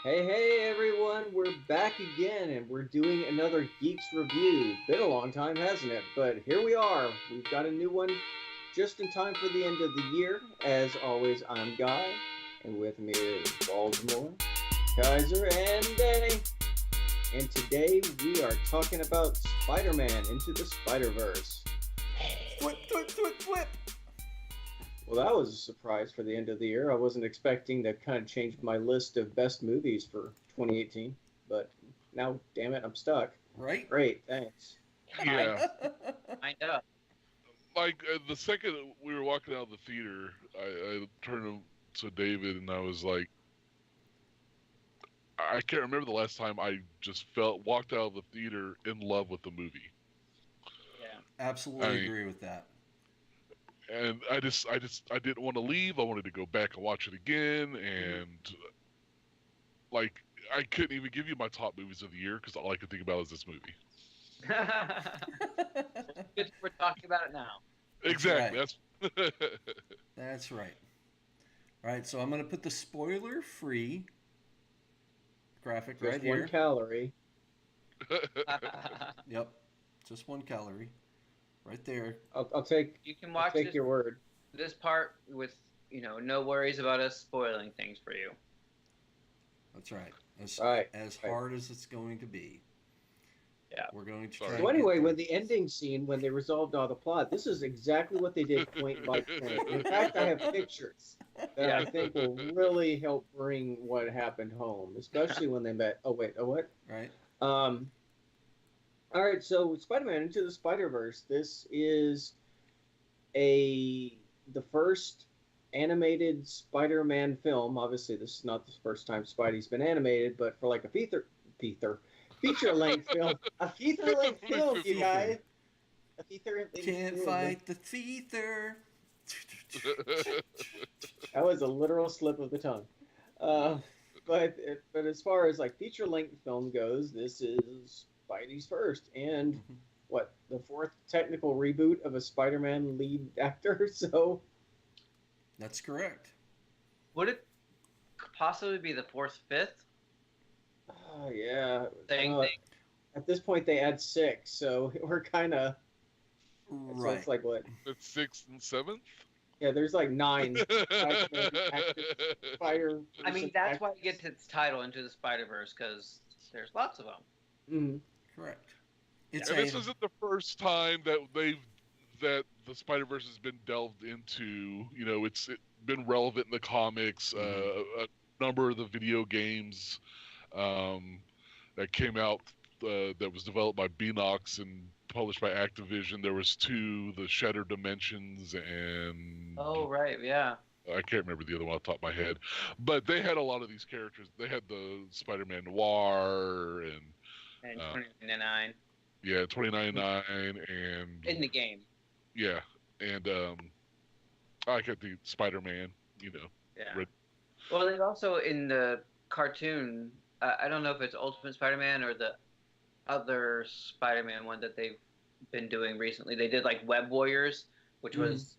Hey everyone, we're back again and we're doing another Geeks review. Been a long time, hasn't it? But here we are. We've got a new one just in time for the end of the year. As always, I'm Guy, and with me is Baltimore, Kaiser, and Danny. And today we are talking about Spider-Man Into the Spider-Verse. Flip! Well, that was a surprise for the end of the year. I wasn't expecting to kind of change my list of best movies for 2018, but now, damn it, I'm stuck. Right? Great, thanks. Yeah, Kind of. like the second we were walking out of the theater, I turned to David and I was like, I can't remember the last time I just walked out of the theater in love with the movie. Yeah. Absolutely agree with that. And I didn't want to leave. I wanted to go back and watch it again, and like I couldn't even give you my top movies of the year because all I could think about is this movie. Good we're talking about it now. Exactly. Right. That's right. All right, so I'm going to put the spoiler-free graphic Just right here. one calorie. Yep, just 1 calorie, right there. I'll take. You can I'll watch take your word. this part with no worries about us spoiling things for you. That's right. As Right. hard as it's going to be. Yeah. We're going to Sorry. try. So anyway, when the ending scene, when they resolved all the plot, this is exactly what they did point by point. In fact, I have pictures that I think will really help bring what happened home, especially when they met. Oh wait, what? Right. All right, so Spider-Man Into the Spider-Verse. This is the first animated Spider-Man film. Obviously, this is not the first time Spidey's been animated, but for like a feature-length film, a feature-length film, you guys. A feature-length Can't film. fight the feather. That was a literal slip of the tongue. But as far as like feature-length film goes, this is Spidey's first, and what, the fourth technical reboot of a Spider-Man lead actor. So That's correct. Would it possibly be the fourth, fifth yeah. thing? At this point, they add six, so we're kind of. So Right. it's like what? It's 6th and 7th. Yeah, there's like 9 Spider. I mean, that's why it gets its title Into the Spider-Verse, because there's lots of them. Mm-hmm. Correct. It's And this isn't the first time that the Spider-Verse has been delved into. You know, it's been relevant in the comics. A number of the video games that came out that was developed by Beanox and published by Activision. There was 2, the Shattered Dimensions, and Oh, right, yeah. I can't remember the other one off the top of my head. But they had a lot of these characters. They had the Spider-Man Noir and And 2099 yeah, 2099 and in the game. yeah, and I got the Spider-Man. You know, Yeah. Red- Well, there's also in the cartoon, I don't know if it's Ultimate Spider-Man or the other Spider-Man one that they've been doing recently. They did like Web Warriors, which was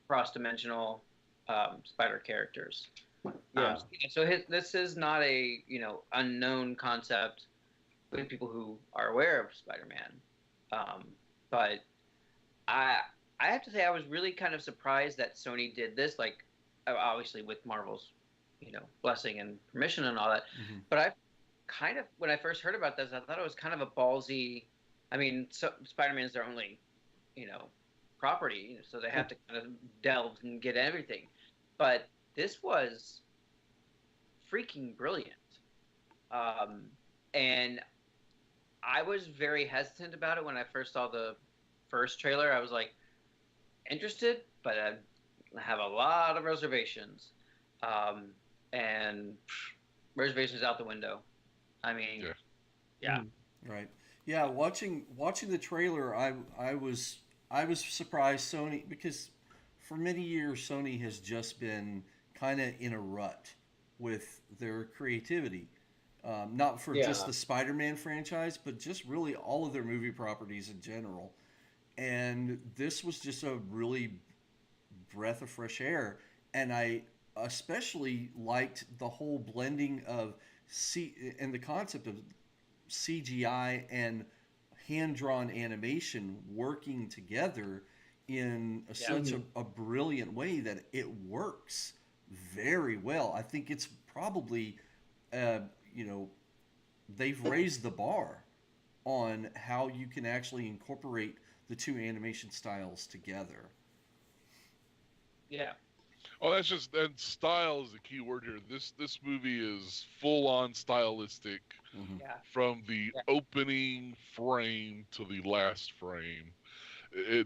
cross-dimensional spider characters. Yeah. So this is not a unknown concept with people who are aware of Spider-Man. But I have to say I was really kind of surprised that Sony did this. Like obviously with Marvel's blessing and permission and all that. But I kind of, when I first heard about this, I thought it was kind of a ballsy. I mean, Spider-Man is their only, property, so they have to kind of delve and get everything. But this was freaking brilliant, and I was very hesitant about it when I first saw the first trailer. I was like interested, but I have a lot of reservations, and reservations out the window. I mean, yeah. Right. Yeah, watching the trailer, I was surprised Sony, because for many years Sony has just been kind of in a rut with their creativity. Not for just the Spider-Man franchise, but just really all of their movie properties in general. And this was just a really breath of fresh air. And I especially liked the whole blending of and the concept of CGI and hand-drawn animation working together in such a brilliant way that it works very well. I think it's probably, you know, they've raised the bar on how you can actually incorporate the two animation styles together. Yeah. Oh, and style is the key word here. This movie is full on stylistic Yeah. from the opening frame to the last frame.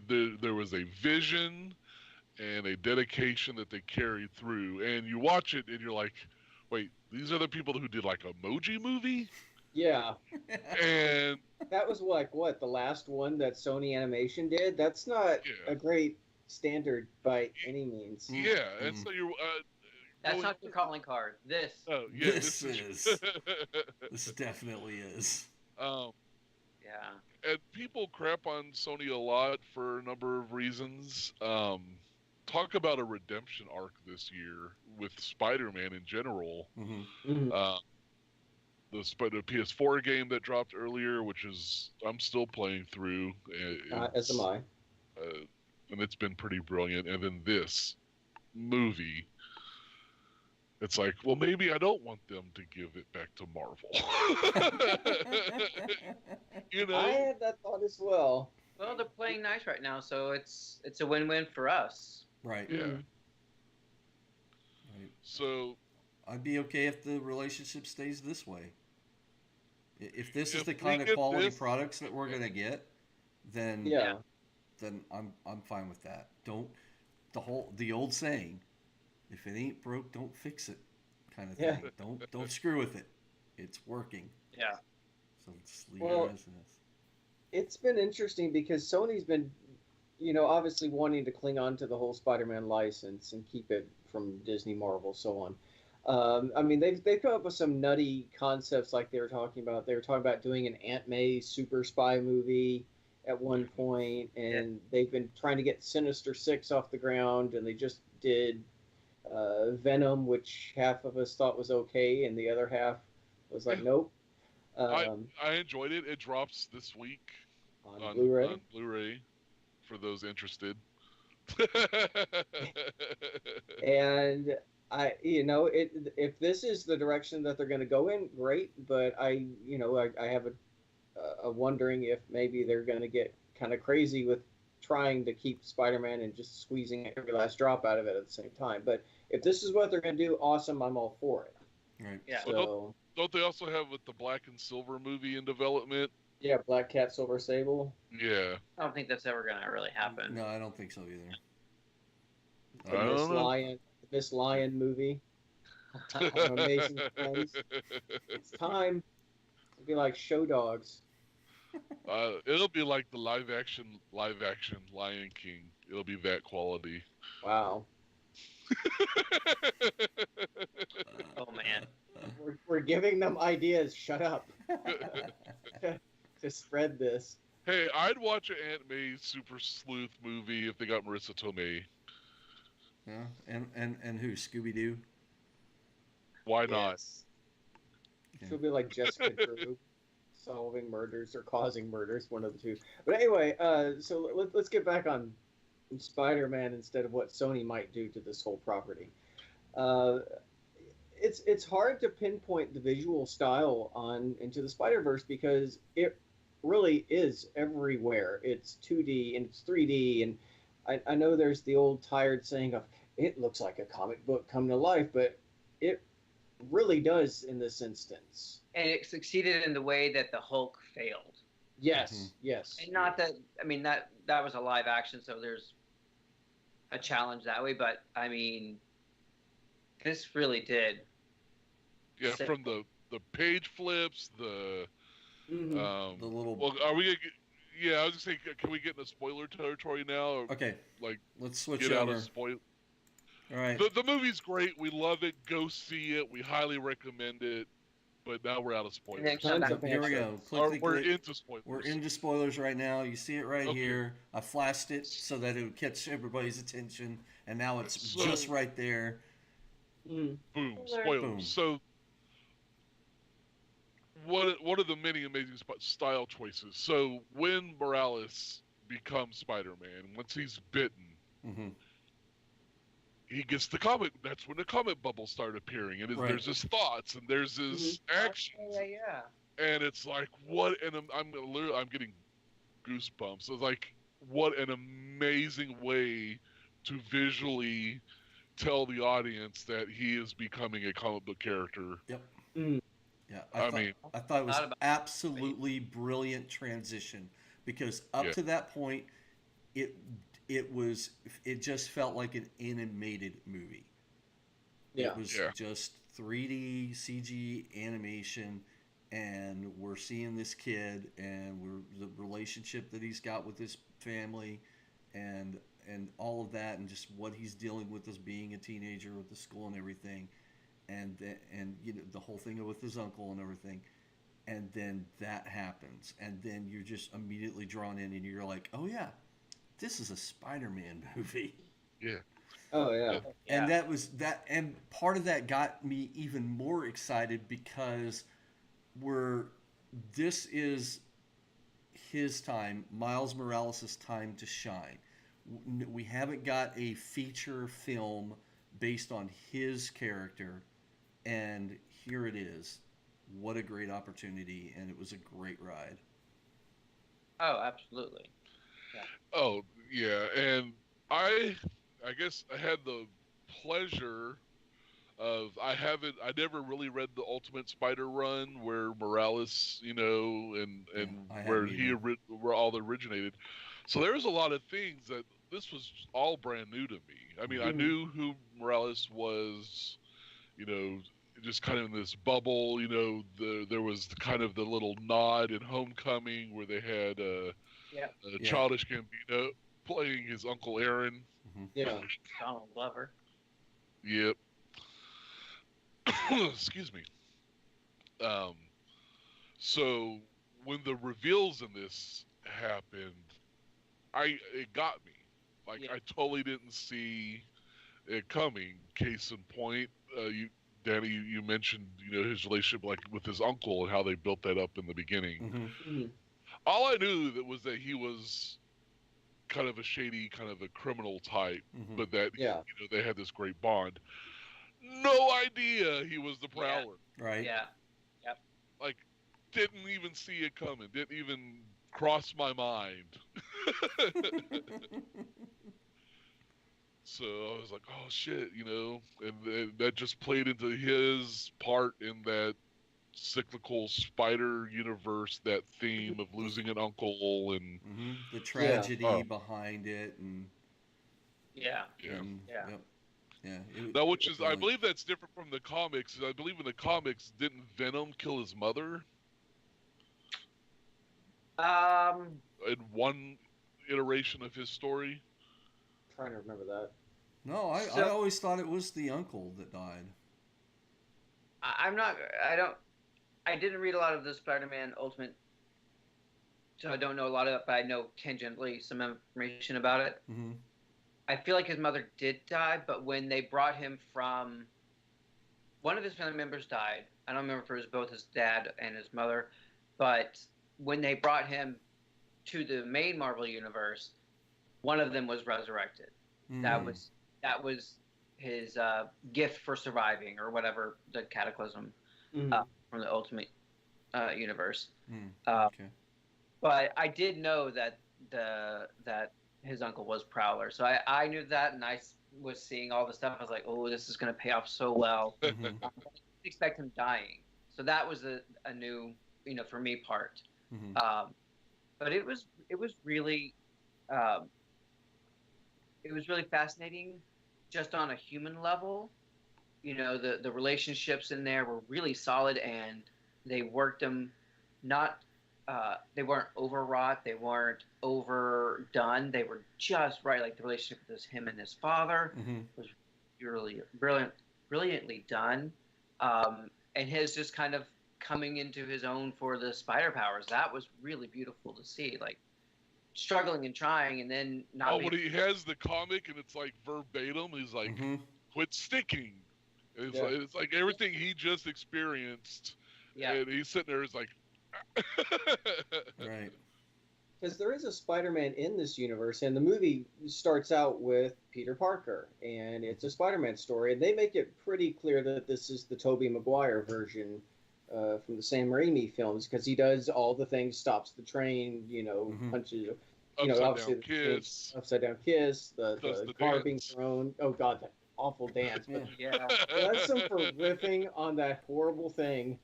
There was a vision and a dedication that they carried through, and you watch it and you're like, wait, these are the people who did like Emoji Movie? Yeah. And that was what the last one that Sony Animation did. That's not a great standard by any means. Yeah, and so you're. That's not your calling card. This. Oh yeah, this is. This definitely is. Yeah. And people crap on Sony a lot for a number of reasons. Talk about a redemption arc this year with Spider-Man in general. The PS4 game that dropped earlier, which is I'm still playing through. As am I. And it's been pretty brilliant. And then this movie, it's like, well, maybe I don't want them to give it back to Marvel. You know, I had that thought as well. Well, they're playing nice right now, so it's a win-win for us. Right. Yeah. Right. So I'd be okay if the relationship stays this way. If this is the kind of quality products that we're gonna get, then then I'm fine with that. The old saying, if it ain't broke, don't fix it, kind of thing. Don't screw with it. It's working. Yeah. So just leave it as it is. It's been interesting because Sony's been, obviously wanting to cling on to the whole Spider-Man license and keep it from Disney, Marvel, so on. I mean, they've come up with some nutty concepts like they were talking about. They were talking about doing an Aunt May super spy movie at one point, and they've been trying to get Sinister Six off the ground, and they just did Venom, which half of us thought was okay, and the other half was like, nope. I enjoyed it. It drops this week on Blu-ray. On Blu-ray, for those interested. And if this is the direction that they're going to go in, great. But I have a wondering if maybe they're going to get kind of crazy with trying to keep Spider-Man and just squeezing every last drop out of it at the same time. But if this is what they're going to do, awesome. I'm all for it. Right. Yeah. So, don't they also have with the Black and Silver movie in development? Yeah, Black Cat, Silver Sable. Yeah. I don't think that's ever going to really happen. No, I don't think so either. The Miss Lion movie. Amazing Friends. It's time. It'll be like Show Dogs. It'll be like the live action Lion King. It'll be that quality. Wow. Oh man. We're giving them ideas. Shut up. To spread this. Hey, I'd watch an Aunt May Super Sleuth movie if they got Marissa Tomei. Yeah, and who? Scooby-Doo? Why not? Yes. She'll be like Jessica Drew, solving murders or causing murders, one of the two. But anyway, so let's get back on Spider-Man instead of what Sony might do to this whole property. It's hard to pinpoint the visual style on Into the Spider-Verse because it really is everywhere. It's 2D and it's 3D, and I know there's the old tired saying of it looks like a comic book come to life, but it really does in this instance. And it succeeded in the way that the Hulk failed. Yes, yes. And not that, I mean, that was a live action, so there's a challenge that way, but I mean, this really did. Yeah, from the page flips, the little. Well, are we? Yeah, I was just saying, can we get into spoiler territory now? Or, okay, like let's switch get over. out of spoil. All right. The movie's great. We love it. Go see it. We highly recommend it. But now we're out of spoilers. Here we go. We're into spoilers. We're into spoilers right now. You see it right here. I flashed it so that it would catch everybody's attention, and now it's just right there. Mm. Boom, Spoiler. spoilers. Boom. So, what are the many amazing style choices? So, when Morales becomes Spider-Man, once he's bitten, Mm-hmm. he gets the comic. That's when the comic bubbles start appearing, and Right. there's his thoughts and there's his actions, Yeah. and it's like what? And I'm getting goosebumps. It's like what an amazing way to visually tell the audience that he is becoming a comic book character. Yep. Mm. Yeah, I mean, I thought it was Not about- absolutely brilliant transition because up Yeah. to that point, it it just felt like an animated movie. Yeah. It was Yeah. just 3D CG animation, and we're seeing this kid and the relationship that he's got with his family, and all of that, and just what he's dealing with as being a teenager with the school and everything, and the whole thing with his uncle and everything, and then that happens, and then you're just immediately drawn in, and you're like, oh yeah, this is a Spider-Man movie. yeah. Oh yeah. And that was that, and part of that got me even more excited because this is his time, Miles Morales' time to shine. We haven't got a feature film based on his character, and here it is. What a great opportunity, and it was a great ride. Oh, absolutely. Oh yeah, and I guess I had the pleasure of I never really read the Ultimate Spider Run where Morales, and I where haven't either. where all originated. So there was a lot of things that this was all brand new to me. I mean, I Mhm. knew who Morales was, you know, just kind of in this bubble. There was kind of the little nod in Homecoming where they had Yeah. Yeah. Childish Gambino playing his Uncle Aaron. Yeah. Donald Glover. Yep. Excuse me. Um, so when the reveals in this happened, it got me. Like Yeah. I totally didn't see it coming. Case in point, Danny, you mentioned his relationship like with his uncle and how they built that up in the beginning. Mm-hmm. Mm. All I knew that he was kind of a shady, kind of a criminal type, Mm-hmm. but that Yeah. they had this great bond. No idea he was the Prowler. Right. Yeah. Like, didn't even see it coming. Didn't even cross my mind. So I was like, oh shit, and that just played into his part in that cyclical spider universe, that theme of losing an uncle and Mm-hmm. The tragedy Oh. behind it, and Yeah. yeah. Yep. Yeah. Now, which is, I brilliant. believe that's different from the comics. I believe in the comics, didn't Venom kill his mother in one iteration of his story? Trying to remember that. No, I So- always thought it was the uncle that died. I'm not. I didn't read a lot of the Spider-Man Ultimate, so I don't know a lot of it, but I know tangentially some information about it. Mm-hmm. I feel like his mother did die, but when they brought him from, one of his family members died. I don't remember if it was both his dad and his mother, but when they brought him to the main Marvel universe, one of them was resurrected. Mm-hmm. That was his gift for surviving, or whatever the cataclysm Mm. from the Ultimate universe. Okay. But I did know that that his uncle was Prowler, so I knew that, and I was seeing all the stuff. I was like, oh, this is going to pay off so well. Mm-hmm. I didn't expect him dying, so that was a new, for me, part. Mm-hmm. But it was really fascinating, just on a human level. The relationships in there were really solid, and they worked them not. They weren't overwrought. They weren't overdone. They were just right. Like the relationship with him and his father Mm-hmm. was really brilliantly done. And his just kind of coming into his own for the spider powers. That was really beautiful to see. Like struggling and trying, and then not. When he has the comic and it's like verbatim, he's like, Mm-hmm. "Quit sticking, It's like everything he just experienced, and he's sitting there. It's like, right. Because there is a Spider-Man in this universe, and the movie starts out with Peter Parker, and it's a Spider-Man story, and they make it pretty clear that this is the Tobey Maguire version from the Sam Raimi films, because he does all the things, stops the train, punches, obviously upside down kiss, the car being thrown. Oh God, that awful dance! But bless him for riffing on that horrible thing.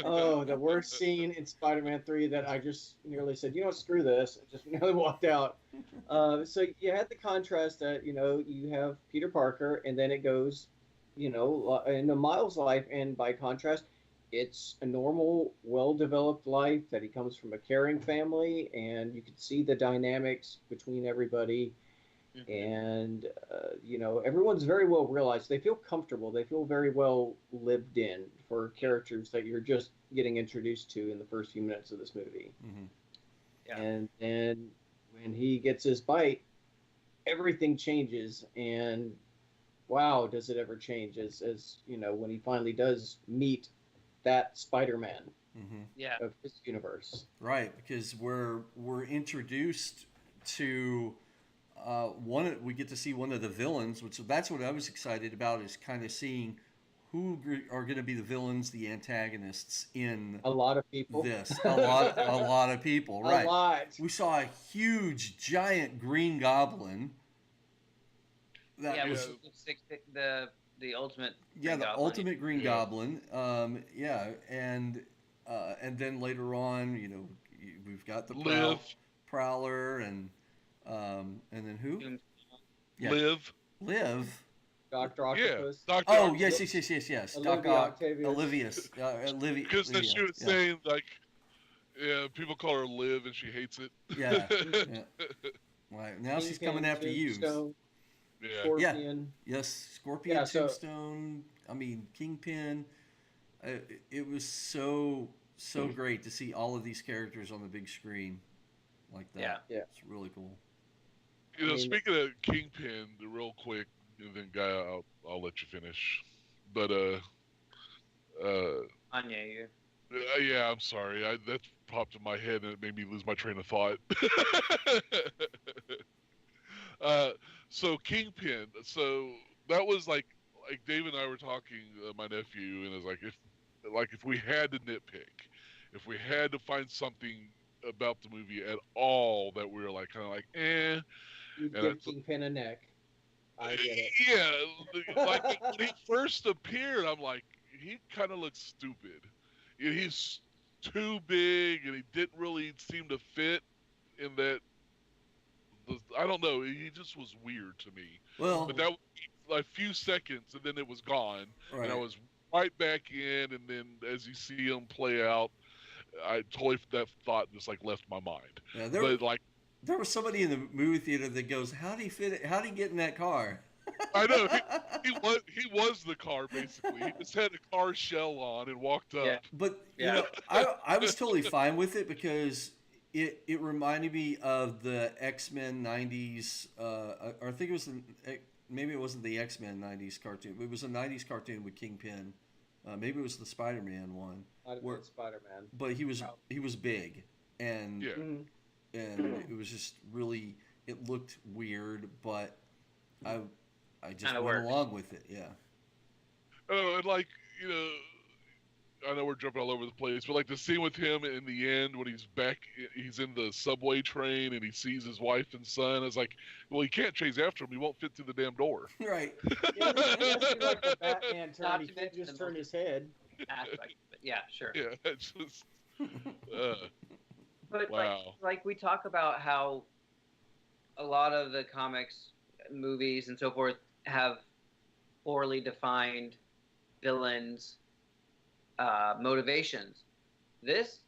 Oh, the worst scene in Spider-Man 3 that I just nearly said, screw this, and just nearly walked out. So you had the contrast that, you have Peter Parker, and then it goes, into Miles' life, and by contrast, it's a normal, well-developed life that he comes from a caring family, and you can see the dynamics between everybody. And everyone's very well realized. They feel comfortable. They feel very well lived in for characters that you're just getting introduced to in the first few minutes of this movie. And then when he gets his bite, everything changes. And wow, does it ever change? As when he finally does meet that Spider-Man of his universe. Right, because we're introduced to. We get to see one of the villains, which that's what I was excited about, is kind of seeing who are going to be the villains, the antagonists in a lot of people. A lot of people, right? A lot. We saw a huge, giant Green Goblin. That was the ultimate. Ultimate Green Goblin. And then later on, we've got the Prowler and then who? Liv. Dr. Octopus. Dr. Octopus. Yes. Olivia. Because she was saying, like, people call her Liv and she hates it. Yeah. Right. Now she's coming after you. Scorpion. Yes, Scorpion, Tombstone. Kingpin. It was so great to see all of these characters on the big screen like that. Yeah. It's really cool. Speaking of Kingpin, real quick, and then Guy, I'll let you finish. But Anya, yeah, I'm sorry. That popped in my head and it made me lose my train of thought. So Kingpin. So that was like Dave and I were talking, my nephew, and it was if we had to nitpick, if we had to find something about the movie at all that we were eh. You'd give Kingpin a neck. I get it. Yeah, when he first appeared, I'm like, he kind of looks stupid. He's too big, and he didn't really seem to fit in that. I don't know. He just was weird to me. Well, but that was a few seconds, and then it was gone, and I was right back in. And then as you see him play out, I totally that thought just left my mind. Yeah, there was somebody in the movie theater that goes, "How'd he fit it? How'd he get in that car?" I know he was the car basically. He just had a car shell on and walked up. Yeah. But I was totally fine with it because it reminded me of the X-Men '90s. Or I think it was maybe it wasn't the X-Men '90s cartoon. It was a '90s cartoon with Kingpin. Maybe it was the Spider-Man one. Might have been Spider-Man. But he was big and it was just really, it looked weird, but I just went along with it. Yeah. Oh, and I know we're jumping all over the place, but the scene with him in the end when he's in the subway train and he sees his wife and son. I was like, well, he can't chase after him. He won't fit through the damn door. Right. Yeah, like the Batman turn. He can't just turn his head. Aspect, but yeah, sure. Yeah, it's just. But wow. like we talk about how a lot of the comics, movies, and so forth have poorly defined villains, motivations. This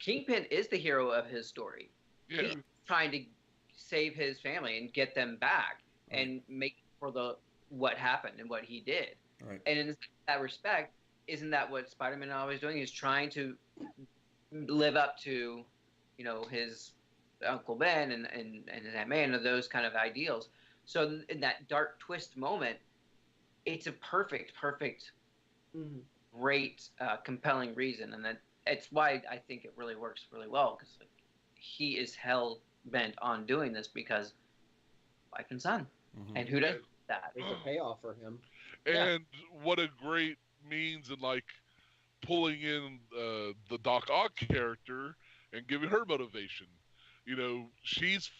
Kingpin is the hero of his story. Yeah. He's trying to save his family and get them back and make for what happened and what he did. Right. And in that respect, isn't that what Spider-Man is always doing? He's trying to live up to, his Uncle Ben and his Aunt May and those kind of ideals. So in that dark twist moment, it's a perfect, Mm-hmm. great, compelling reason, and it's why I think it really works really well because like, he is hell bent on doing this because wife and son, and who does that? There's a payoff for him. And what a great means in like pulling in the Doc Ock character and giving her motivation. You know, he's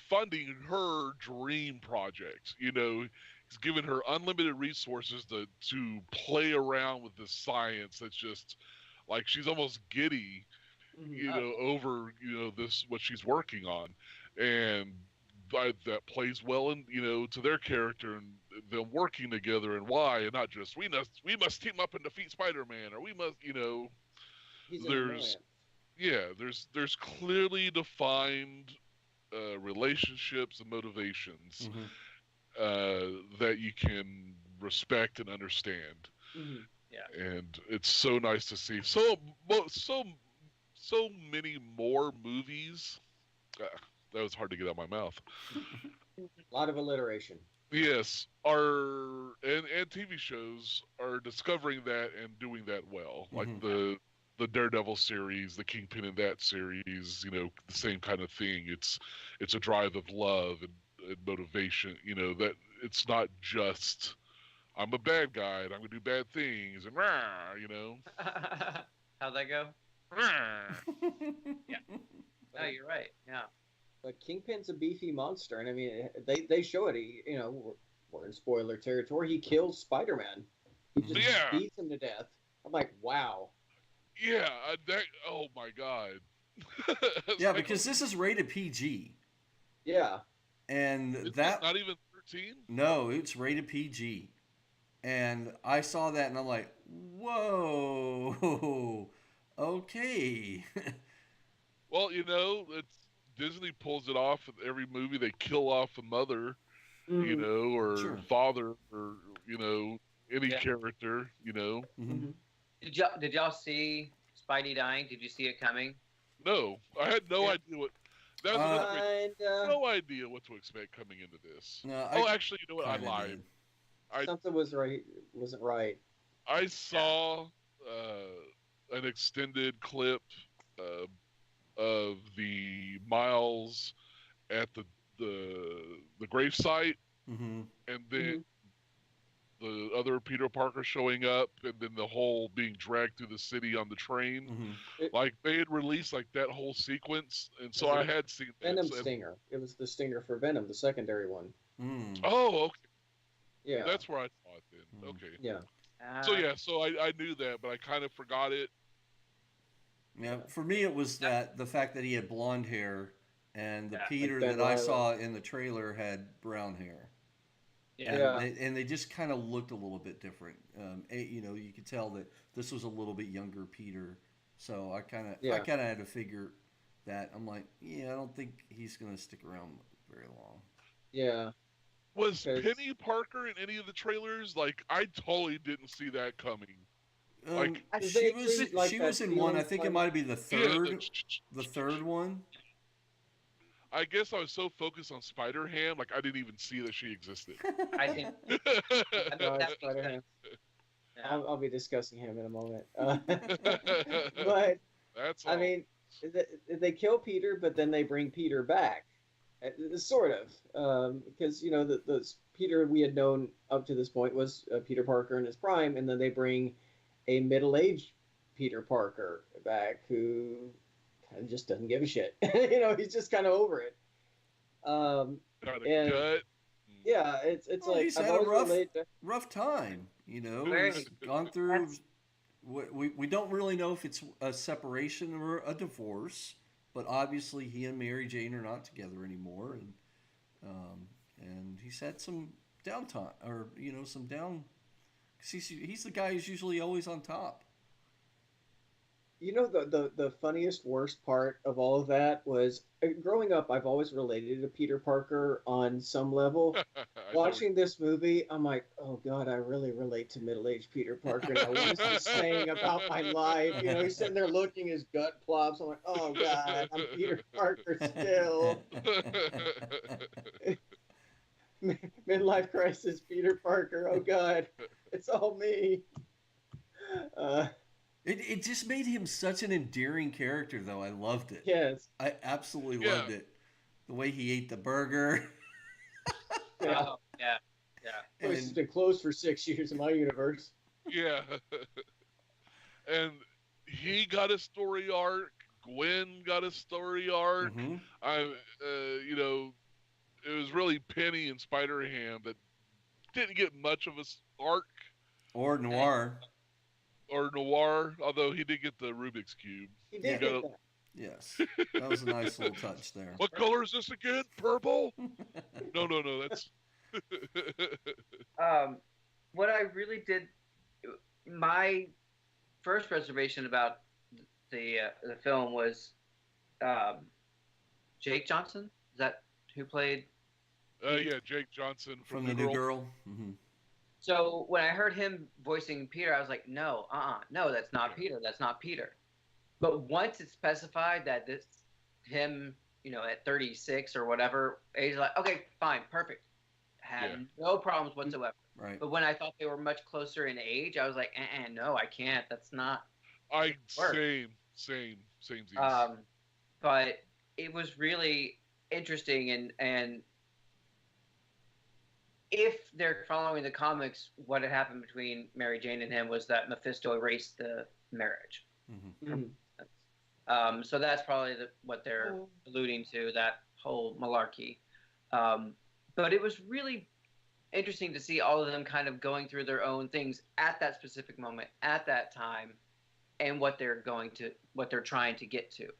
funding her dream project. You know, he's giving her unlimited resources to play around with this science that's just like she's almost giddy, Mm-hmm. over this what she's working on, and that plays well in to their character and them working together and why, and not just we must team up and defeat Spider-Man, or we must He's an there's there's clearly defined relationships and motivations that you can respect and understand. Mm-hmm. Yeah. And it's so nice to see so many more movies. That was hard to get out of my mouth. A lot of alliteration. Yes, and TV shows are discovering that and doing that well. Like the Daredevil series, the Kingpin in that series, the same kind of thing. It's a drive of love and motivation. That it's not just I'm a bad guy and I'm gonna do bad things and rah, How'd that go? Rah. Yeah. No, you're right. Yeah. But Kingpin's a beefy monster, and I mean, they show it. We're in spoiler territory. He kills Spider-Man. He just beats him to death. I'm like, wow. Yeah, oh my god. Yeah, because this is rated PG. Yeah. And It's that not even 13? No, it's rated PG. And I saw that and I'm like, whoa, okay. Well, it's Disney pulls it off in every movie. They kill off a mother, or father, or any character, Mm-hmm. Did y'all see Spidey dying? Did you see it coming? No, I had no idea what. That was no idea what to expect coming into this. No, actually, you know what? I lied. Something wasn't right. I saw an extended clip of the Miles at the gravesite, and then the other Peter Parker showing up, and then the whole being dragged through the city on the train. Like they had released like that whole sequence, and so I had seen that. Venom stinger. It was the stinger for Venom, the secondary one. Oh, okay. Yeah, that's where I saw it then. Okay. Yeah. So I knew that, but I kind of forgot it. Yeah, for me it was the fact that he had blonde hair, and the Peter like that I saw in the trailer had brown hair. Yeah. And they just kind of looked a little bit different. You could tell that this was a little bit younger Peter. So I kind of had to figure that. I'm like, I don't think he's going to stick around very long. Yeah. Was Peni Parker in any of the trailers? Like, I totally didn't see that coming. Like she was in one. I think it might be the third one. I guess I was so focused on Spider-Ham, like I didn't even see that she existed. I think. Spider-Man. I'll be discussing him in a moment. But that's all. I mean, they kill Peter, but then they bring Peter back, sort of, because the Peter we had known up to this point was Peter Parker in his prime, and then they bring a middle-aged Peter Parker back who and just doesn't give a shit. He's just kind of over it. Yeah, it's like he's had a rough time. He's gone through. We don't really know if it's a separation or a divorce, but obviously he and Mary Jane are not together anymore, and he's had some downtime, or some down. Cause he's the guy who's usually always on top. The funniest, worst part of all of that was growing up, I've always related to Peter Parker on some level. Watching this movie, I'm like, oh God, I really relate to middle-aged Peter Parker now. What is he saying about my life? He's sitting there looking, his gut plops. I'm like, oh God, I'm Peter Parker still. Midlife crisis, Peter Parker. Oh God, it's all me. Uh, It just made him such an endearing character, though. I loved it. yes. I absolutely Yeah. loved it. The way he ate the burger. Yeah. Oh, yeah, yeah. Place has And been closed for 6 years in my universe. Yeah. And he got a story arc. Gwen got a story arc. mhm. You know, it was really Penny and Spider-Ham that didn't get much of a arc Or Noir. or Noir, although he did get the Rubik's Cube. He Yeah. did get that. Yes. That was a nice little touch there. What color is this again? Purple? No, that's. What I really did, my first reservation about the film was Jake Johnson. Is that who played? Yeah, Jake Johnson From the new girl. Mm-hmm. So when I heard him voicing Peter, I was like, no, no, that's not Peter. That's not Peter. But once it's specified that this him, at 36 or whatever age, like, okay, fine, perfect. Had no problems whatsoever. Right. But when I thought they were much closer in age, I was like, no, I can't. That's not. Same. But it was really interesting, and if they're following the comics, what had happened between Mary Jane and him was that Mephisto erased the marriage. Mm-hmm. Mm-hmm. So that's probably what they're alluding to, that whole malarkey. But it was really interesting to see all of them kind of going through their own things at that specific moment, at that time, and what they're trying to get to.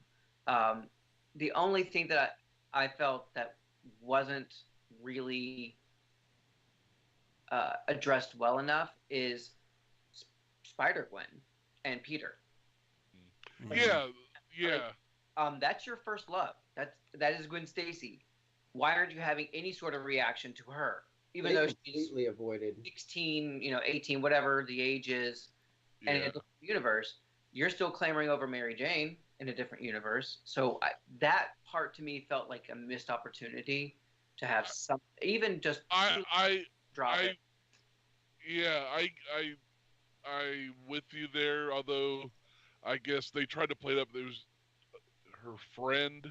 The only thing that I felt that wasn't really addressed well enough is Spider-Gwen and Peter. Yeah. That's your first love. That is Gwen Stacey. Why aren't you having any sort of reaction to her? Even though she's completely avoided 16, 18, whatever the age is, and in a different universe, you're still clamoring over Mary Jane in a different universe. So that part to me felt like a missed opportunity to have some, even just drop it. Yeah, I with you there. Although I guess they tried to play it up. There was her friend,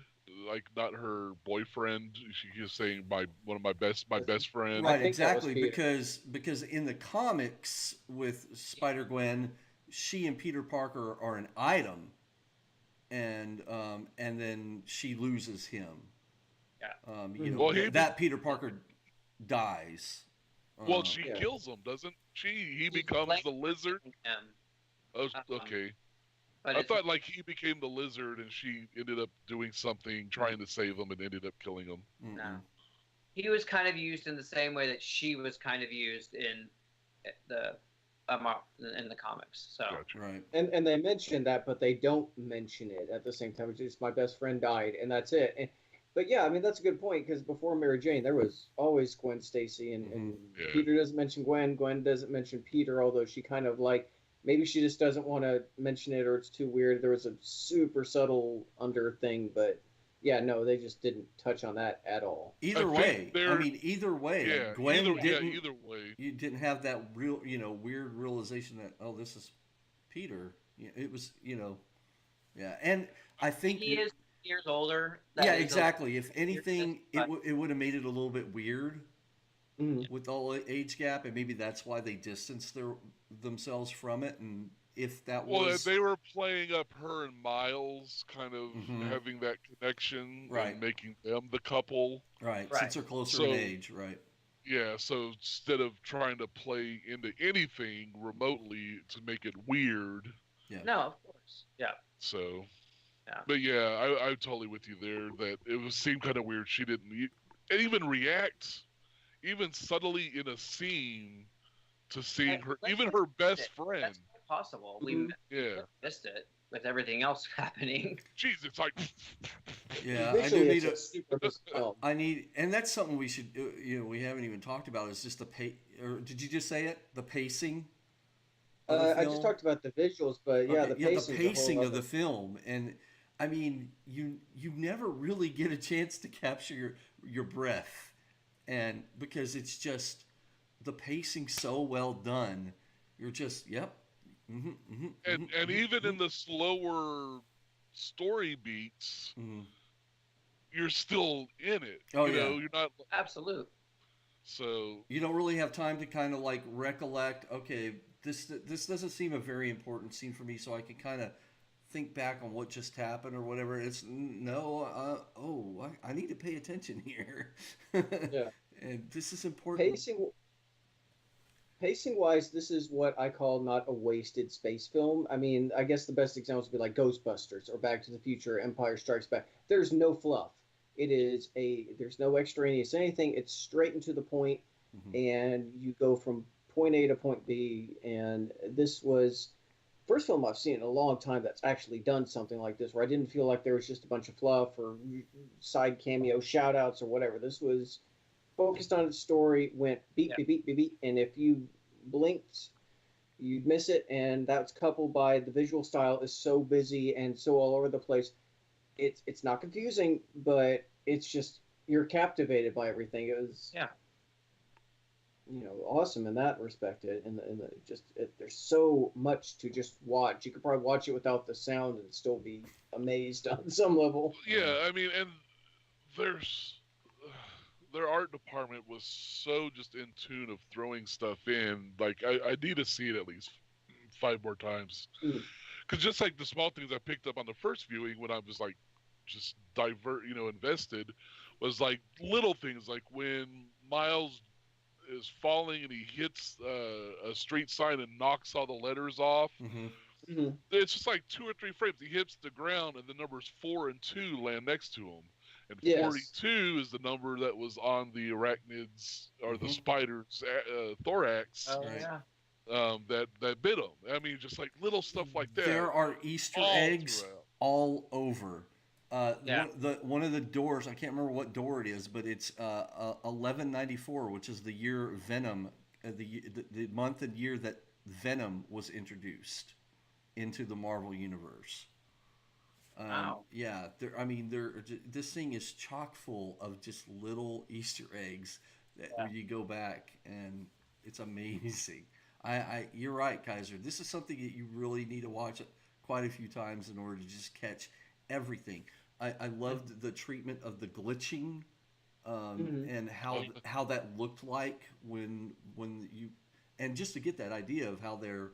like not her boyfriend. She was saying one of my best friend. Right, exactly. Because in the comics with Spider-Gwen, she and Peter Parker are an item, and then she loses him. Yeah. That Peter Parker dies. Well, she kills him, doesn't she? He becomes the lizard. Oh, okay. But I thought like he became the lizard and she ended up doing something, trying to save him, and ended up killing him. No. He was kind of used in the same way that she was kind of used in the comics. So Gotcha. Right. and they mention that, but they don't mention it at the same time. It's just my best friend died, and that's it. But yeah, I mean that's a good point, because before Mary Jane, there was always Gwen Stacey, and Peter doesn't mention Gwen. Gwen doesn't mention Peter, although she kind of like. Maybe she just doesn't want to mention it, or it's too weird. There was a super subtle under thing, but yeah, no, they just didn't touch on that at all. Either way, Gwen didn't. Either way, you didn't have that real, weird realization that this is Peter. It was, and I think he is years older. Exactly. If anything, it would have made it a little bit weird. With all the age gap, and maybe that's why they distanced themselves from it. And if that was, they were playing up her and Miles, kind of having that connection, right, and making them the couple, right? Since they're closer in age, right? Yeah. So instead of trying to play into anything remotely to make it weird, no, of course, So, yeah. But yeah, I'm totally with you there. That it seemed kind of weird. She didn't even react. Even subtly in a scene to seeing her, even her best friend. That's possible. We missed it with everything else happening. Jeez, it's like. Yeah, I need, and that's something we should, we haven't even talked about. Is just or did you just say it? The pacing. I just talked about the visuals, but the pacing of the film, and I mean, you never really get a chance to capture your breath. and because it's just the pacing so well done, you're just yep. Mm-hmm, mm-hmm, mm-hmm, And even mm-hmm, in the slower story beats, mm-hmm. you're still in it. Oh You yeah. know, you're not. Absolute. So You don't really have time to kind of like recollect. Okay, this doesn't seem a very important scene for me, so I can kind of think back on what just happened or whatever. It's no. Oh, I need to pay attention here, Yeah. and this is important. Pacing pacing wise, this is what I call not a wasted space film. I mean, I guess the best examples would be like Ghostbusters or Back to the Future, Empire Strikes Back. There's no fluff. There's no extraneous anything. It's straight and to the point, Hmm. and you go from point A to point B. And this was first film I've seen in a long time that's actually done something like this, where I didn't feel like there was just a bunch of fluff or side cameo shout outs or whatever. This was focused on its story, went beat, Yeah. beat, beat, beat, beat, and if you blinked, you'd miss it. And that's coupled by the visual style is so busy and so all over the place. It's not confusing, but it's just you're captivated by everything. It was Yeah. awesome in that respect. There's so much to just watch. You could probably watch it without the sound and still be amazed on some level. yeah, I mean, and there's their art department was so just in tune of throwing stuff in. Like I need to see it at least 5 more times Mm. because just like the small things I picked up on the first viewing when I was like just invested was like little things like when Miles is falling and he hits a street sign and knocks all the letters off. Hmm. Hmm. It's just like 2 or 3 frames. He hits the ground and the numbers 4 and 2 land next to him. And Yes. 42 is the number that was on the arachnids or the Hmm. spider's thorax Oh Right. yeah. that bit him. I mean, just like little stuff like that There are Easter all eggs throughout. all over. Yeah. One of the doors, I can't remember what door it is, but it's 1194, which is the year Venom, the month and year that Venom was introduced into the Marvel universe. Wow. Yeah, I mean, this thing is chock full of just little Easter eggs that Yeah. when you go back, and it's amazing. You're right, Kaiser. This is something that you really need to watch quite a few times in order to just catch everything. I loved the treatment of the glitching, Hmm. and how that looked like when you, and just to get that idea of how they're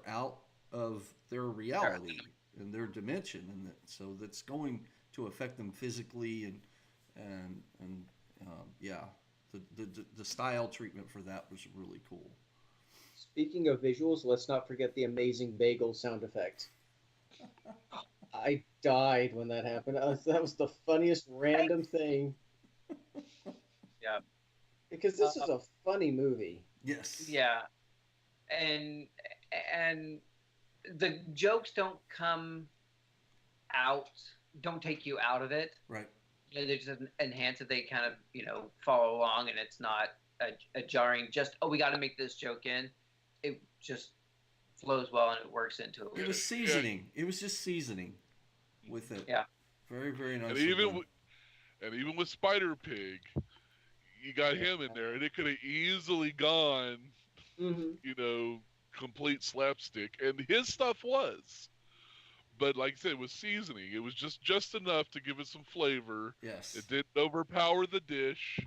out of their reality and their dimension, and so that's going to affect them physically and yeah, the style treatment for that was really cool. Speaking of visuals, let's not forget the amazing bagel sound effect. I died when that happened. That was the funniest random thing Yeah. because this is a funny movie. Yes. Yeah. And and the jokes don't take you out of it. Right. They just enhance it. They kind of follow along, and it's not a jarring. Just we got to make this joke in. It just flows well and it works into it. It was seasoning. It was just seasoning with it. Yeah. Very, very nice. And even with Spider Pig, you got him in there, and it could have easily gone, Hmm. complete slapstick, and his stuff was. But like I said, it was seasoning. It was just enough to give it some flavor. Yes. It didn't overpower the dish.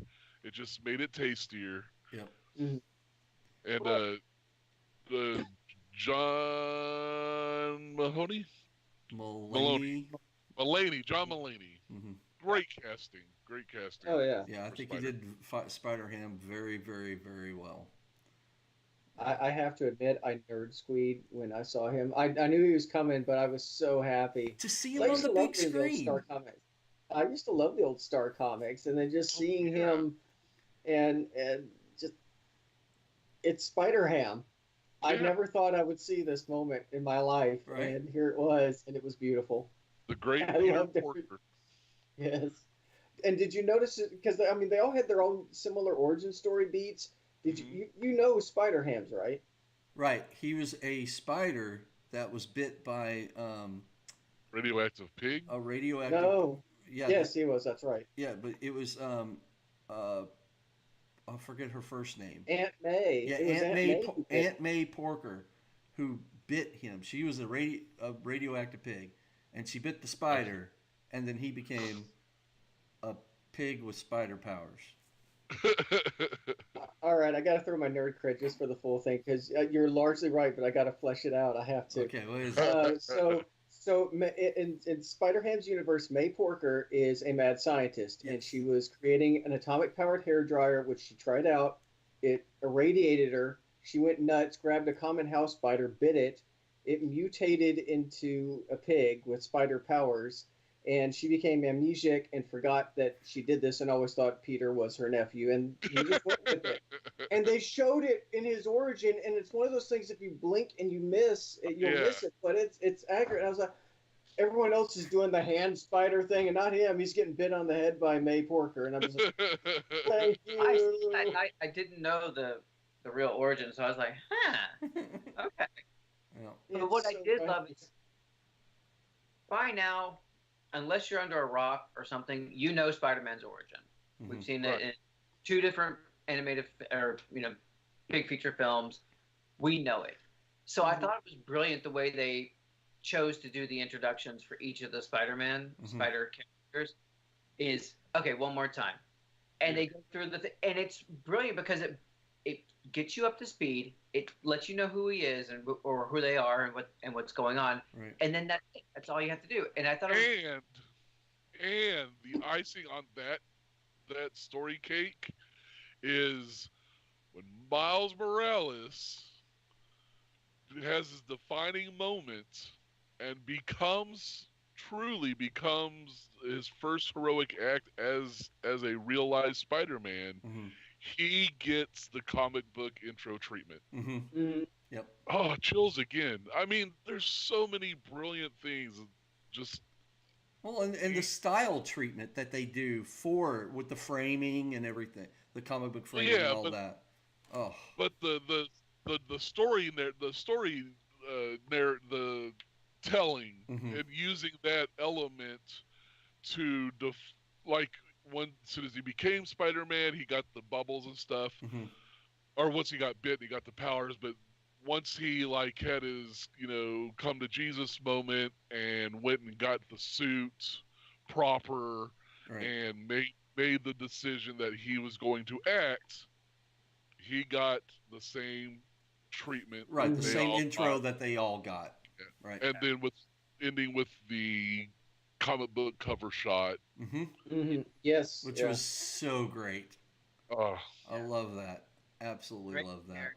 It just made it tastier. Yep. Hmm. And John Mahoney, John Mulaney. Hmm. Great casting. Great casting. Oh yeah. Yeah, I for think he Spider. did Spider-Ham very, very, very well. I have to admit, I nerd squeed when I saw him. I knew he was coming, but I was so happy. To see 'Cause him I on used the to big love the old screen. Star comics. I used to love the old Star comics, and then just seeing yeah. him, and just it's Spider Ham. I Yeah. never thought I would see this moment in my life, Right. and here it was, and it was beautiful. The great I Peter loved it. Porker. Yes. And did you notice it? Because I mean, they all had their own similar origin story beats. Did you know Spider Hams, right? Right. He was a spider that was bit by Radioactive Pig. a radioactive. No. Yeah. Yes, he was. That's right. Yeah, but it was I forget her first name. Aunt May. Yeah, It was Aunt May. Aunt May Porker, who bit him. She was a radioactive pig, and she bit the spider, and then he became a pig with spider powers. All right, I got to throw my nerd cred just for the full thing because you're largely right, but I got to flesh it out. I have to. Okay, what is it? In Spider-Ham's universe, May Porker is a mad scientist, and she was creating an atomic-powered hair dryer, which she tried out. It irradiated her. She went nuts, grabbed a common house spider, bit it. It mutated into a pig with spider powers, and she became amnesic and forgot that she did this and always thought Peter was her nephew, and he just went with it. And they showed it in his origin, and it's one of those things, if you blink and you miss, you'll miss it, but it's accurate. And I was like, everyone else is doing the hand spider thing, and not him. He's getting bit on the head by May Porker, and I'm just like, thank you. I didn't know the real origin, so I was like, okay. Yeah. But what I did love is, by now, unless you're under a rock or something, you know Spider-Man's origin. Mm-hmm. We've seen it in 2 different animated or big feature films. We know it. So I thought it was brilliant the way they chose to do the introductions for each of the Spider-Man spider characters. Is okay, one more time, and they go through and it's brilliant because it gets you up to speed. It lets you know who he is or who they are and what's going on, and then that's all you have to do. And I thought and the icing on that story cake is when Miles Morales has his defining moment and truly becomes his first heroic act as a real life Spider-Man. He gets the comic book intro treatment. Yep. Oh, chills again. I mean, there's so many brilliant things. Just and the style treatment that they do with the framing and everything, the comic book framing and all that. Oh. But the story there, the telling and using that element to as soon as he became Spider-Man, he got the bubbles and stuff. Or once he got bit, he got the powers. But once he had his come to Jesus moment and went and got the suit proper and made the decision that he was going to act, he got the same treatment. Right, the same intro that they all got. Yeah. Right. And then ending with the comic book cover shot. Yes. Which was so great. I love that. Absolutely love that.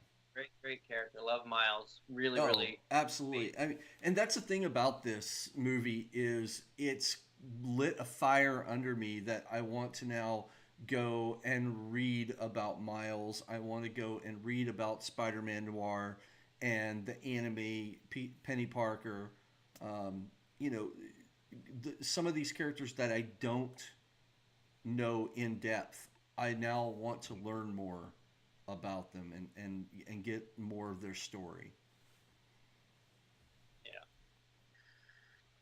Great character. Love Miles. Really. Absolutely. I mean, and that's the thing about this movie is it's lit a fire under me that I want to now go and read about Miles. I want to go and read about Spider-Man Noir and the anime Peni Parker. Some of these characters that I don't know in depth, I now want to learn more about them and get more of their story. Yeah.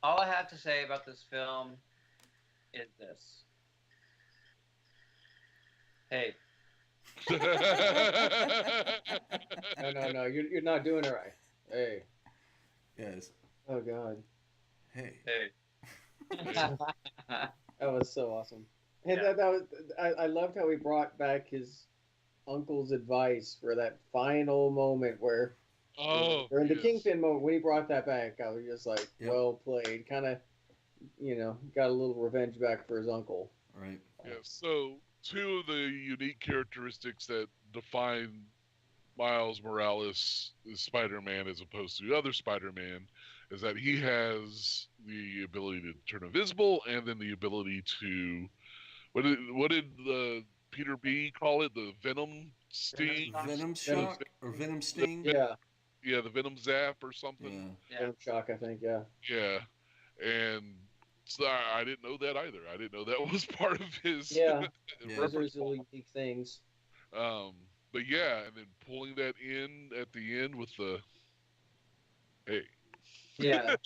All I have to say about this film is this. Hey. No, you're not doing it right. Hey. Yes. Oh God. Hey. That was so awesome. And that was I loved how he brought back his uncle's advice for that final moment where during the Kingpin moment when he brought that back. I was just like, well played. Kind of, got a little revenge back for his uncle. Right. Yeah. So 2 of the unique characteristics that define Miles Morales' Spider-Man as opposed to other Spider-Man is that he has the ability to turn invisible and then the ability to what did the Peter B call it? The Venom Sting? Venom Shock or Venom Sting? Yeah, the Venom Zap or something. Yeah. Venom Shock, I think, yeah. Yeah. And so I didn't know that either. I didn't know that was part of his Those are really unique things. But yeah, and then pulling that in at the end with the hey. Yeah.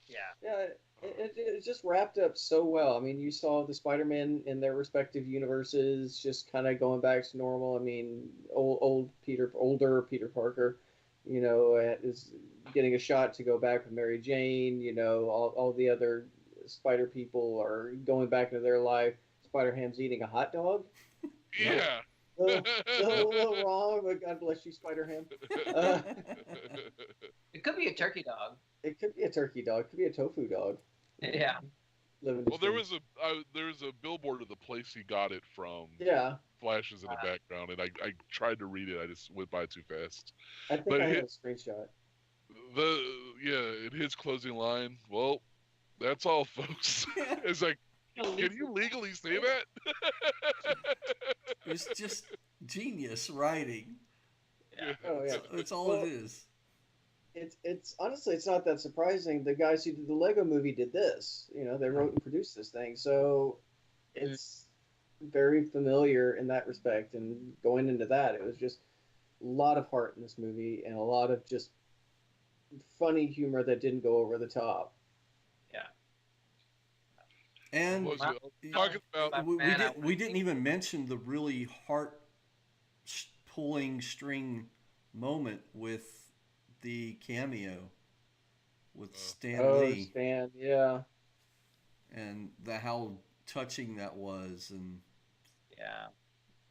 Yeah. it just wrapped up so well. I mean, you saw the Spider-Man in their respective universes just kind of going back to normal. I mean, older Peter Parker, is getting a shot to go back with Mary Jane. All the other Spider people are going back into their life. Spider-Ham's eating a hot dog. Yeah. A little wrong, but God bless you, Spider-Ham. It could be a turkey dog. It could be a turkey dog. It could be a tofu dog. Yeah. Well, there was a billboard of the place he got it from. Yeah. Flashes in the background, and I tried to read it. I just went by too fast. I think I have a screenshot. In his closing line, well, that's all, folks. It's like, can you legally say that? It's just genius writing. Yeah. Oh yeah. That's all it is. It's honestly, it's not that surprising. The guys who did the Lego movie did this. They wrote and produced this thing, so it's very familiar in that respect. And going into that, it was just a lot of heart in this movie and a lot of just funny humor that didn't go over the top. Yeah. And talking about we didn't even mention the really heart pulling string moment with the cameo with Stan Lee. Stan, yeah. And how touching that was, and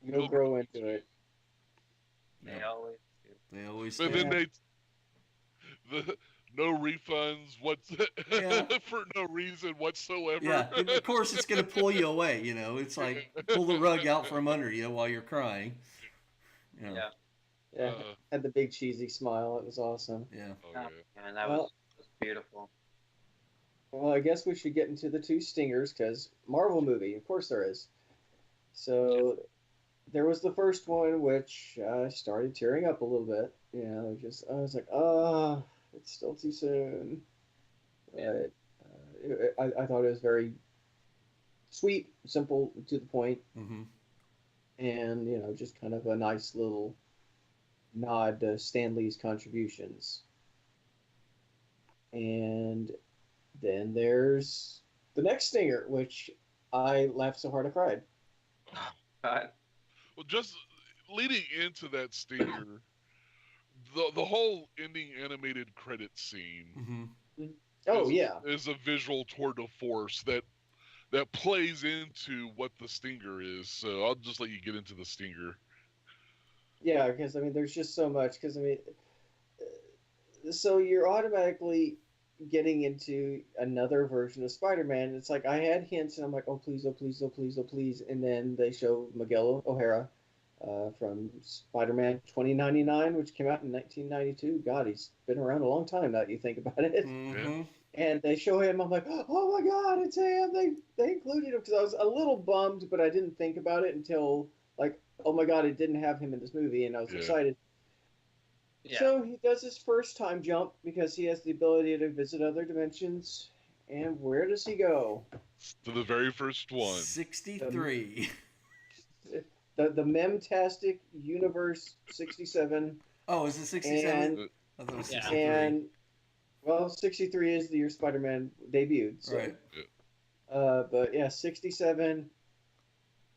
you'll grow into it. They always do. They always do. But then no refunds for no reason whatsoever. Yeah, and of course it's going to pull you away. It's like pull the rug out from under you while you're crying. Yeah, had the big cheesy smile. It was awesome. Yeah. Man, that was beautiful. Well, I guess we should get into the two stingers because Marvel movie, of course there is. So there was the first one, which I started tearing up a little bit. I was like, it's still too soon. But I thought it was very sweet, simple, to the point, and just kind of a nice little nod to Stan Lee's contributions. And then there's the next stinger, which I laughed so hard I cried. Well, just leading into that stinger, the whole ending animated credit scene. Is a visual tour de force that plays into what the stinger is. So I'll just let you get into the stinger. Yeah, because there's just so much. Because so you're automatically getting into another version of Spider-Man. It's like I had hints, and I'm like, oh please, oh please, oh please, oh please, and then they show Miguel O'Hara from Spider-Man 2099, which came out in 1992. God, he's been around a long time now that you think about it. Mm-hmm. And they show him. I'm like, oh my God, it's him. They included him because I was a little bummed, but I didn't think about it until like, oh my God, it didn't have him in this movie, and I was excited. Yeah. So he does his first time jump because he has the ability to visit other dimensions. And where does he go? To the very first one. 63. The Memtastic Universe 67. Oh, is it 67? I thought it was 63. And, 63 is the year Spider-Man debuted. So. Right. But yeah, 67.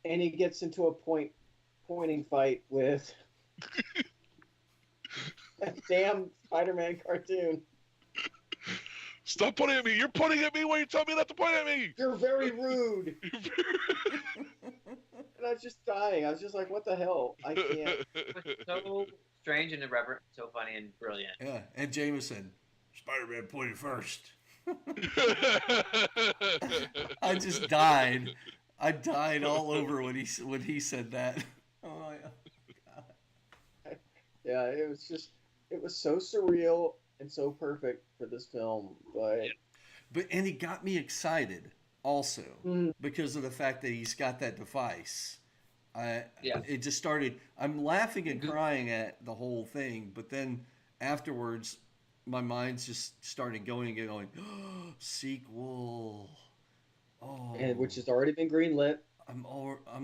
And he gets into a pointing fight with a damn Spider-Man cartoon. Stop pointing at me! You're pointing at me when you tell me not to point at me! You're very rude! And I was just dying. I was just like, what the hell? I can't. It was so strange and irreverent, so funny and brilliant. Yeah, and Jameson, Spider-Man pointed first. I just died. I died all over when he said that. Oh my God. Yeah, it was so surreal and so perfect for this film, but and it got me excited also because of the fact that he's got that device. It just started. I'm laughing and crying at the whole thing, but then afterwards, my mind's just started going and going. Oh, sequel. Oh, and which has already been greenlit. I'm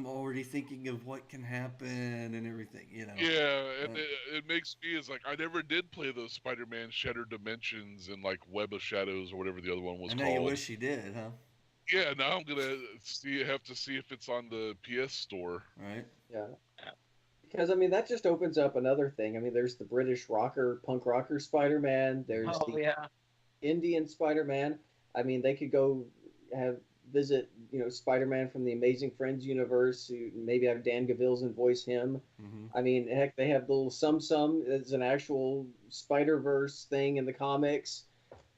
already thinking of what can happen and everything, you know. Yeah, and it makes me is like I never did play those Spider-Man Shattered Dimensions and like Web of Shadows or whatever the other one was I know you called. wish you did, huh? Yeah, now I'm gonna have to see if it's on the PS Store. Right? Yeah. Because I mean that just opens up another thing. I mean, there's the British rocker, punk rocker Spider-Man. There's Oh the yeah. Indian Spider-Man. I mean, they could go have visit Spider-Man from the Amazing Friends universe. Who maybe have Dan Gavilson voice him. Mm-hmm. I mean, heck, they have the little Sum Sum as an actual Spider-Verse thing in the comics.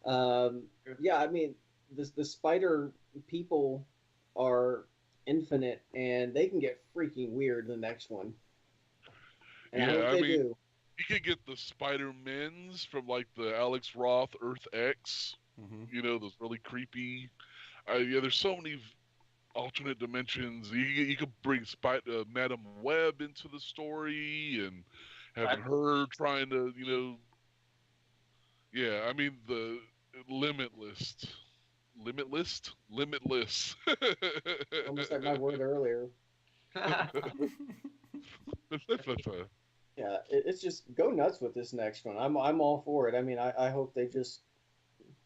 Yeah, I mean, the Spider people are infinite, and they can get freaking weird in the next one. And I Yeah, hope I they mean, do. you could get the Spider-Mens from like the Alex Roth Earth X. Mm-hmm. You know, those really creepy. Yeah, there's so many alternate dimensions. You could bring Madam Web into the story and having her trying to, yeah. I mean the limitless, limitless. Almost like my word earlier. Yeah, it's just go nuts with this next one. I'm all for it. I mean, I hope they just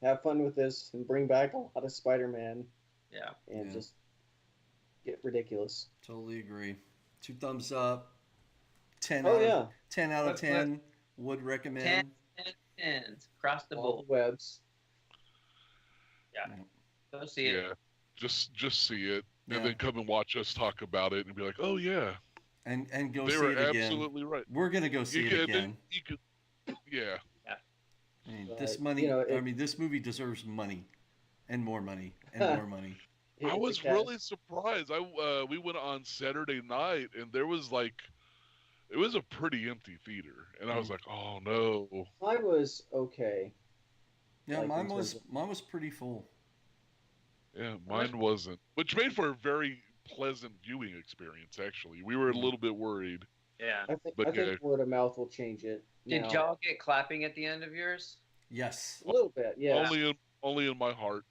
have fun with this and bring back a lot of Spider-Man Yeah. and Yeah. just get ridiculous. Totally agree. 2 thumbs up. 10 Oh out of yeah, 10 out of What- 10 would recommend. 10 across the all board. the webs. Go see it. Yeah, just see it Yeah. and then come and watch us talk about it and be like, oh yeah, And go they see were it again. absolutely right. We're going to go see You it could, again. you could, yeah. I mean, But, this money, I mean, this movie deserves money and more money and more money. I Hit was the cast. really surprised. We went on Saturday night and there was like it was a pretty empty theater, and I was like, oh no. Mine was okay. Yeah, Like, mine in was terms of- mine was pretty full. Yeah, mine wasn't, which made for a very pleasant viewing experience. Actually, we were a Mhm. little bit worried. Yeah. But I think word of mouth will change it. Did now. y'all get clapping at the end of yours? Yes. A little bit, yeah. Only in my heart.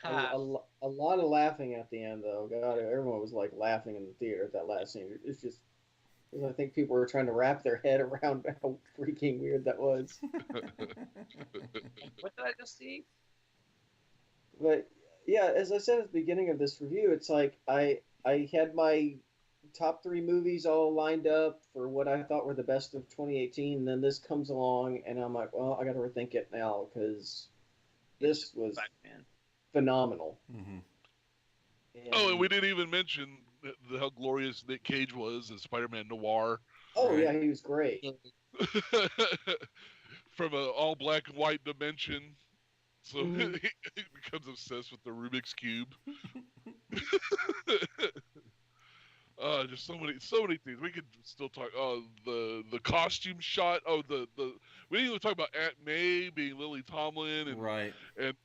A lot of laughing at the end, though. God, everyone was like laughing in the theater at that last scene. It's just, I think people were trying to wrap their head around how freaking weird that was. What did I just see? But yeah, as I said at the beginning of this review, it's like I had my top 3 movies all lined up for what I thought were the best of 2018, and then this comes along, and I'm like, well, I got to rethink it now because this was Spider-Man. phenomenal. Mm-hmm. Oh, and we didn't even mention how glorious Nick Cage was as Spider-Man Noir. Oh Right. yeah, he was great. From an all black and white dimension. So Mhm. he becomes obsessed with the Rubik's Cube. Just so many things. We could still talk. Oh, the costume shot. Oh, the we didn't even talk about Aunt May being Lily Tomlin and Right.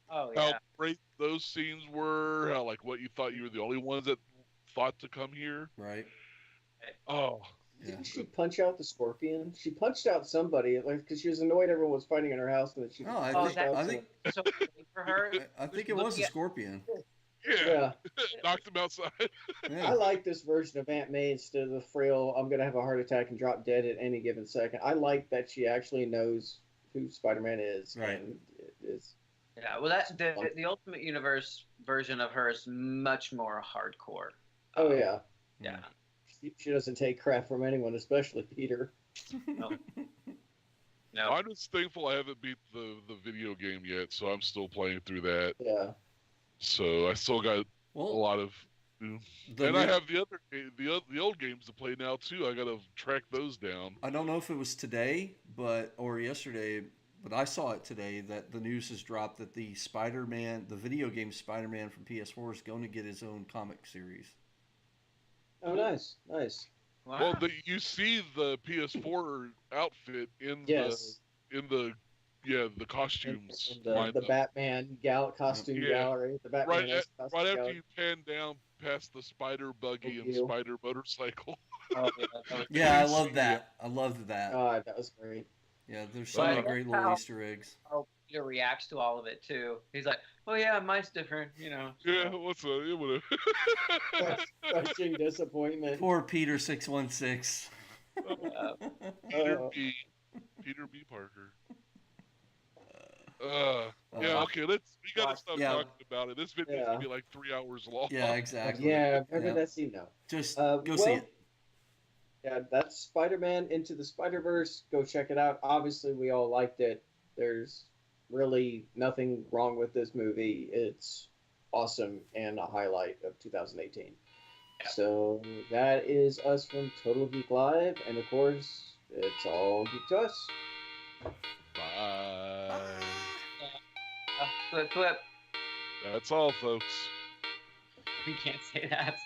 Oh how yeah. great those scenes were. How like what you thought you were the only ones that thought to come here. Right. Oh, Yeah. Didn't she punch out the scorpion? She punched out somebody, like, because she was annoyed everyone was fighting in her house, and then she No, I punched think out I some- think So for her, I think it was a scorpion. yeah. Yeah, Knocked him outside. I Yeah. like this version of Aunt May instead of the frail. I'm gonna have a heart attack and drop dead at any given second. I like that she actually knows who Spider-Man is, Right. and it is. yeah. Well, that's the Ultimate Universe version of her is much more hardcore. Oh yeah, Yeah. she doesn't take crap from anyone, especially Peter. No. I'm just thankful I haven't beat the video game yet, so I'm still playing through that. Yeah, So I still got a Well, lot of, the and I new- have the old games to play now too. I gotta track those down. I don't know if it was today, or yesterday, but I saw it today that the news has dropped that the Spider-Man, the video game Spider-Man from PS4 is going to get his own comic series. oh nice. Wow. Well, you see the PS4 outfit in Yes, the costumes. and the lined up. Batman costume Yeah. gallery. The Batman right costume after gallery. you pan down past the spider buggy and you. spider motorcycle. Oh, yeah, that was- Yeah, I love that. I loved that. God, that was great. Yeah, there's so But many great little how- Easter eggs. how Peter reacts to all of it too. He's like, "Oh yeah, mine's different," you know. Yeah, what's a it would Crushing disappointment. Poor Peter 616. Peter B. Peter B. Parker. Yeah, okay, we gotta stop Yeah. talking about it. This video's gonna be like 3 hours long. Yeah, exactly. Yeah, remember that scene now. Just go see it. Yeah, that's Spider-Man Into the Spider-Verse. Go check it out. Obviously, we all liked it. There's really nothing wrong with this movie. It's awesome and a highlight of 2018. So that is us from Total Geek Live, and of course, it's all geek to us. Bye. Clip. That's all, folks. We can't say that.